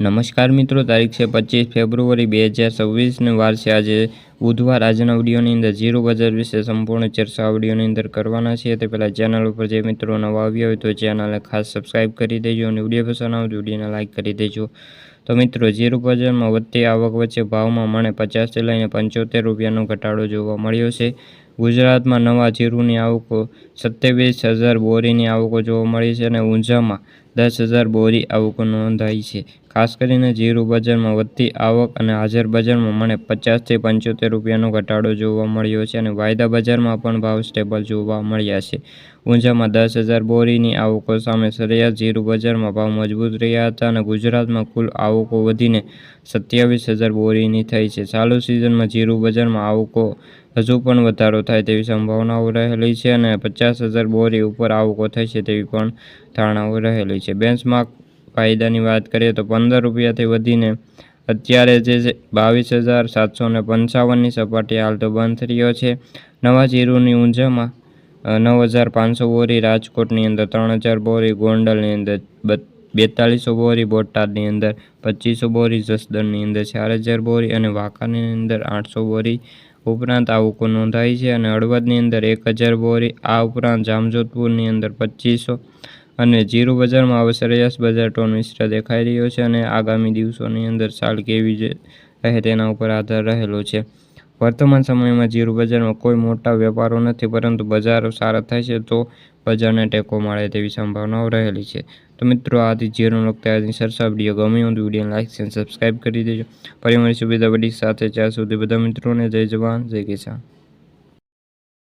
નમસ્કાર મિત્રો, તારીખ છે 25 ફેબ્રુઆરી 2026 ને વાર છે આજે બુધવાર। આજના વિડીયોની અંદર ઝીરો બજાર વિશે સંપૂર્ણ ચર્ચા આ વિડીયોની અંદર કરવાના છે। તે પહેલાં ચેનલ ઉપર જે મિત્રો નવા આવ્યા હોય તો ચેનલને ખાસ સબસ્ક્રાઈબ કરી દેજો અને વિડીયો પસંદ આવે તો વિડીયોને લાઇક કરી દેજો। તો મિત્રો, ઝીરો બજારમાં વધતી આવક વચ્ચે ભાવમાં મણે 50 થી લઈને 75 રૂપિયાનો ઘટાડો જોવા મળ્યો છે। ગુજરાતમાં નવા જીરુની આવકો 27,000 બોરીની આવકો જોવા મળી છે અને ઊંઝામાં 10,000 બોરી આવકો નોંધાઈ છે। ખાસ કરીને જીરું બજારમાં વધતી આવક અને હાજર બજારમાં મણે 50 થી 75 રૂપિયાનો ઘટાડો જોવા મળ્યો છે અને વાયદા બજારમાં પણ ભાવ સ્ટેબલ જોવા મળ્યા છે। ઊંઝામાં 10,000 બોરીની આવકો સામે સરેરાશ જીરું બજારમાં ભાવ મજબૂત રહ્યા હતા અને ગુજરાતમાં કુલ આવકો વધીને 27,000 બોરીની થઈ છે। ચાલુ સિઝનમાં જીરું બજારમાં આવકો હજુ પણ વધારો થાય તેવી સંભાવનાઓ રહેલી છે અને 50,000 બોરી ઉપર આવકો થશે તેવી પણ ધારણાઓ રહેલી છે। બેન્ચમાર્ક વાયદાની વાત કરીએ તો 15 રૂપિયાથી વધીને અત્યારે જે 22,755ની સપાટી હાલ તો બંધ રહ્યો છે। નવા જીરુની ઊંઝામાં 9,500 બોરી, રાજકોટની અંદર 3,000 બોરી, ગોંડલની અંદર 4200 બોરી, બોટાદની અંદર 2500 બોરી, જસદણની અંદર 4,000 બોરી અને વાંકાની અંદર 800 બોરી ઉપરાંત આવકો નોંધાઈ છે અને હળવદની અંદર 1,000 બોરી, આ ઉપરાંત જામજોધપુરની અંદર 2500 અને જીરું બજારમાં હવે સરેરાશ બજાર ટોન મિશ્ર દેખાઈ રહ્યો છે અને આગામી દિવસોની અંદર ચાલ કેવી રહે તેના ઉપર આધાર રહેલો છે। વર્તમાન સમયમાં જીરું બજારમાં કોઈ મોટા વેપારો નથી, પરંતુ બજારો સારા થશે તો બજારને ટેકો મળે તેવી સંભાવનાઓ રહેલી છે। તો મિત્રો, આથી જીરું લગતા આજની ચર્ચા વિડીયો ગમ્યો હોય તો વિડીયોને લાઇક અને સબસ્ક્રાઈબ કરી દેજો। ફરી મળીશું બીજા વિડીયો સાથે, ત્યાં સુધી બધા મિત્રોને જય જવાન જય કિસાન।